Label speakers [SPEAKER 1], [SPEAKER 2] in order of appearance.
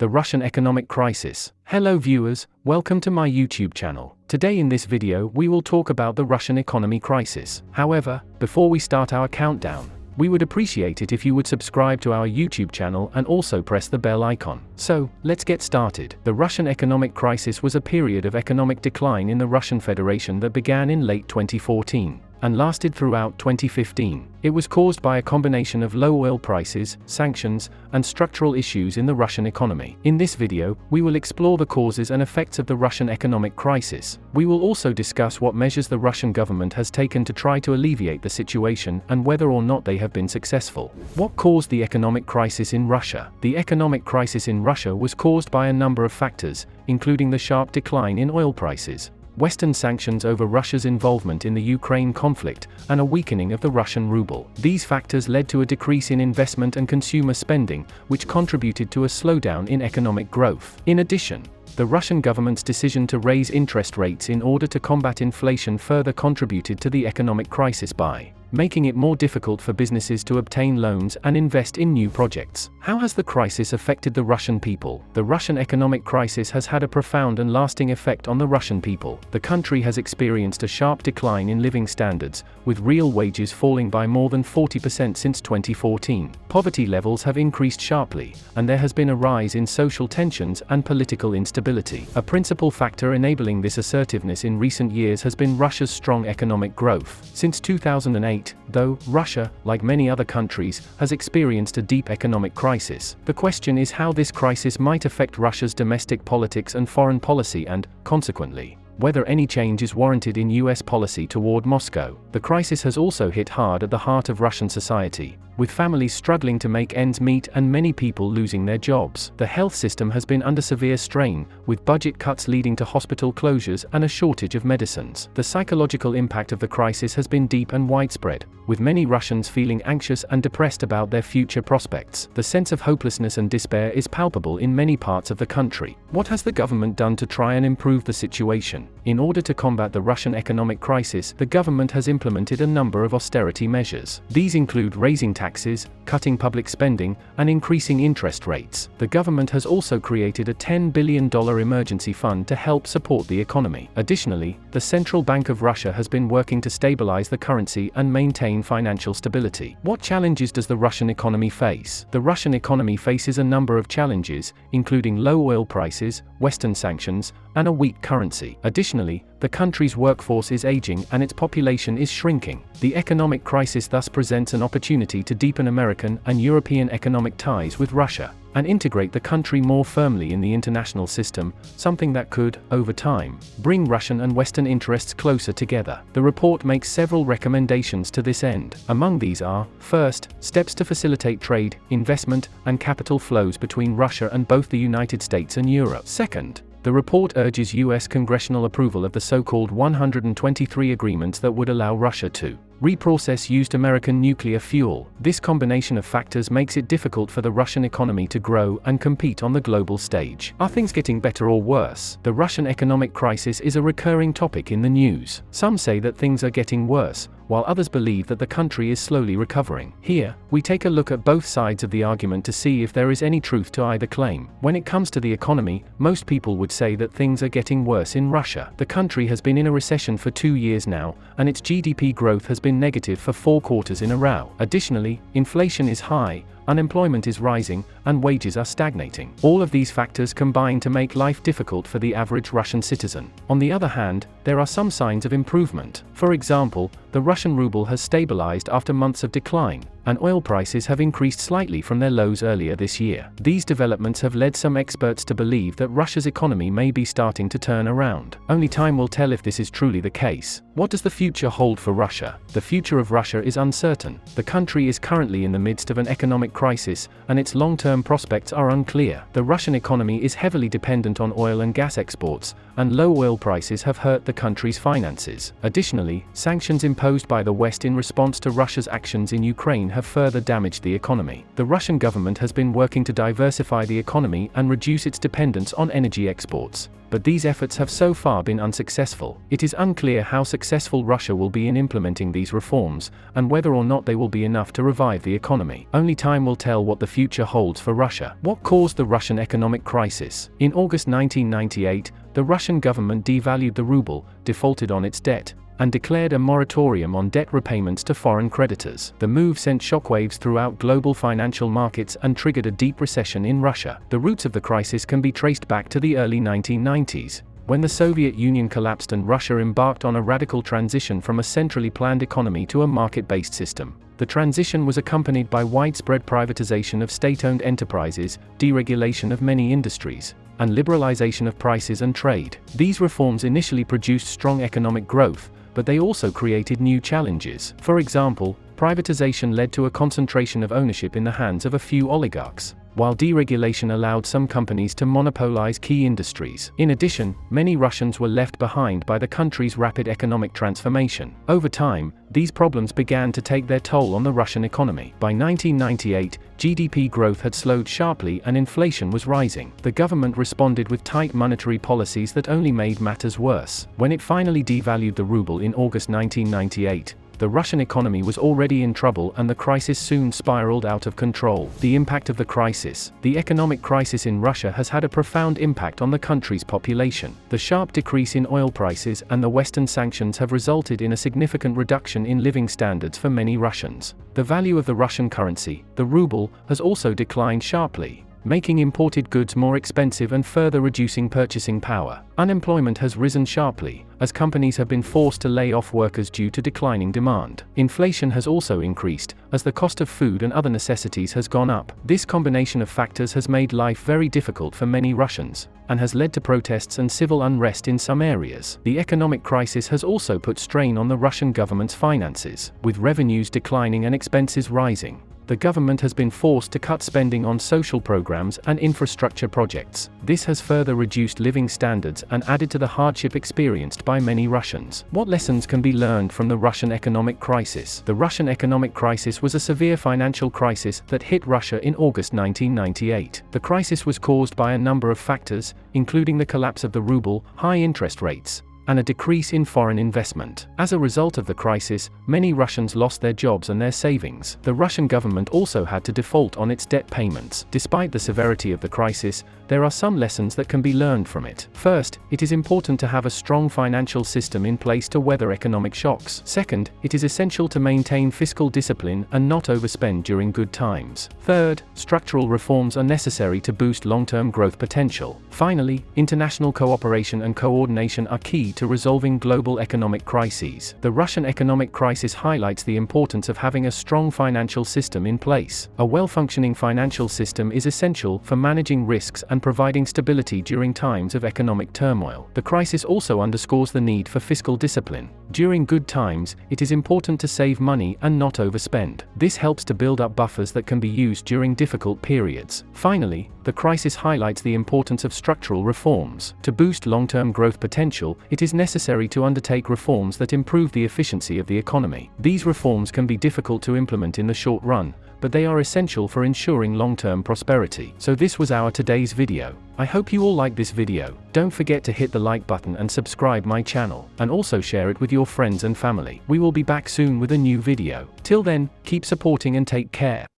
[SPEAKER 1] the Russian economic crisis. Hello viewers, welcome to my YouTube channel. Today in this video we will talk about the Russian economy crisis. However, before we start our countdown, we would appreciate it if you would subscribe to our YouTube channel and also press the bell icon. So, let's get started. The Russian economic crisis was a period of economic decline in the Russian Federation that began in late 2014 and lasted throughout 2015. It was caused by a combination of low oil prices, sanctions, and structural issues in the Russian economy. In this video, we will explore the causes and effects of the Russian economic crisis. We will also discuss what measures the Russian government has taken to try to alleviate the situation and whether or not they have been successful. What caused the economic crisis in Russia? The economic crisis in Russia was caused by a number of factors, including the sharp decline in oil prices, Western sanctions over Russia's involvement in the Ukraine conflict, and a weakening of the Russian ruble. These factors led to a decrease in investment and consumer spending, which contributed to a slowdown in economic growth. In addition, the Russian government's decision to raise interest rates in order to combat inflation further contributed to the economic crisis by making it more difficult for businesses to obtain loans and invest in new projects. How has the crisis affected the Russian people? The Russian economic crisis has had a profound and lasting effect on the Russian people. The country has experienced a sharp decline in living standards, with real wages falling by more than 40% since 2014. Poverty levels have increased sharply, and there has been a rise in social tensions and political instability. A principal factor enabling this assertiveness in recent years has been Russia's strong economic growth. Since 2008, though, Russia, like many other countries, has experienced a deep economic crisis. The question is how this crisis might affect Russia's domestic politics and foreign policy and, consequently, whether any change is warranted in US policy toward Moscow. The crisis has also hit hard at the heart of Russian society, with families struggling to make ends meet and many people losing their jobs. The health system has been under severe strain, with budget cuts leading to hospital closures and a shortage of medicines. The psychological impact of the crisis has been deep and widespread, with many Russians feeling anxious and depressed about their future prospects. The sense of hopelessness and despair is palpable in many parts of the country. What has the government done to try and improve the situation? In order to combat the Russian economic crisis, the government has implemented a number of austerity measures. These include raising taxes, cutting public spending, and increasing interest rates. The government has also created a $10 billion emergency fund to help support the economy. Additionally, the Central Bank of Russia has been working to stabilize the currency and maintain financial stability. What challenges does the Russian economy face? The Russian economy faces a number of challenges, including low oil prices, Western sanctions, and a weak currency. Additionally, the country's workforce is aging and its population is shrinking. The economic crisis thus presents an opportunity to deepen American and European economic ties with Russia and integrate the country more firmly in the international system, something that could, over time, bring Russian and Western interests closer together. The report makes several recommendations to this end. Among these are, first, steps to facilitate trade, investment, and capital flows between Russia and both the United States and Europe. Second, the report urges U.S. congressional approval of the so-called 123 agreements that would allow Russia to reprocess used American nuclear fuel. This combination of factors makes it difficult for the Russian economy to grow and compete on the global stage. Are things getting better or worse? The Russian economic crisis is a recurring topic in the news. Some say that things are getting worse, while others believe that the country is slowly recovering. Here, we take a look at both sides of the argument to see if there is any truth to either claim. When it comes to the economy, most people would say that things are getting worse in Russia. The country has been in a recession for 2 years now, and its GDP growth has been negative for 4 quarters in a row. Additionally, inflation is high, unemployment is rising, and wages are stagnating. All of these factors combine to make life difficult for the average Russian citizen. On the other hand, there are some signs of improvement. For example, the Russian ruble has stabilized after months of decline, and oil prices have increased slightly from their lows earlier this year. These developments have led some experts to believe that Russia's economy may be starting to turn around. Only time will tell if this is truly the case. What does the future hold for Russia? The future of Russia is uncertain. The country is currently in the midst of an economic crisis, and its long-term prospects are unclear. The Russian economy is heavily dependent on oil and gas exports, and low oil prices have hurt the country's finances. Additionally, sanctions imposed by the West in response to Russia's actions in Ukraine have further damaged the economy. The Russian government has been working to diversify the economy and reduce its dependence on energy exports, but these efforts have so far been unsuccessful. It is unclear how successful Russia will be in implementing these reforms, and whether or not they will be enough to revive the economy. Only time will tell what the future holds for Russia. What caused the Russian economic crisis? In August 1998, the Russian government devalued the ruble, defaulted on its debt, and declared a moratorium on debt repayments to foreign creditors. The move sent shockwaves throughout global financial markets and triggered a deep recession in Russia. The roots of the crisis can be traced back to the early 1990s, when the Soviet Union collapsed and Russia embarked on a radical transition from a centrally planned economy to a market-based system. The transition was accompanied by widespread privatization of state-owned enterprises, deregulation of many industries, and liberalization of prices and trade. These reforms initially produced strong economic growth, but they also created new challenges. For example, privatization led to a concentration of ownership in the hands of a few oligarchs, while deregulation allowed some companies to monopolize key industries. In addition, many Russians were left behind by the country's rapid economic transformation. Over time, these problems began to take their toll on the Russian economy. By 1998, GDP growth had slowed sharply and inflation was rising. The government responded with tight monetary policies that only made matters worse. When it finally devalued the ruble in August 1998, the Russian economy was already in trouble and the crisis soon spiraled out of control. The impact of the crisis. The economic crisis in Russia has had a profound impact on the country's population. The sharp decrease in oil prices and the Western sanctions have resulted in a significant reduction in living standards for many Russians. The value of the Russian currency, the ruble, has also declined sharply, making imported goods more expensive and further reducing purchasing power. Unemployment has risen sharply, as companies have been forced to lay off workers due to declining demand. Inflation has also increased, as the cost of food and other necessities has gone up. This combination of factors has made life very difficult for many Russians, and has led to protests and civil unrest in some areas. The economic crisis has also put strain on the Russian government's finances, with revenues declining and expenses rising. The government has been forced to cut spending on social programs and infrastructure projects. This has further reduced living standards and added to the hardship experienced by many Russians. What lessons can be learned from the Russian economic crisis? The Russian economic crisis was a severe financial crisis that hit Russia in August 1998. The crisis was caused by a number of factors, including the collapse of the ruble, high interest rates, and a decrease in foreign investment. As a result of the crisis, many Russians lost their jobs and their savings. The Russian government also had to default on its debt payments. Despite the severity of the crisis, there are some lessons that can be learned from it. First, it is important to have a strong financial system in place to weather economic shocks. Second, it is essential to maintain fiscal discipline and not overspend during good times. Third, structural reforms are necessary to boost long-term growth potential. Finally, international cooperation and coordination are key to resolving global economic crises. The Russian economic crisis highlights the importance of having a strong financial system in place. A well-functioning financial system is essential for managing risks and providing stability during times of economic turmoil. The crisis also underscores the need for fiscal discipline. During good times, it is important to save money and not overspend. This helps to build up buffers that can be used during difficult periods. Finally, the crisis highlights the importance of structural reforms. To boost long-term growth potential, it is necessary to undertake reforms that improve the efficiency of the economy. These reforms can be difficult to implement in the short run, but they are essential for ensuring long-term prosperity. So this was our today's video. I hope you all like this video. Don't forget to hit the like button and subscribe my channel, and also share it with your friends and family. We will be back soon with a new video. Till then, keep supporting and take care.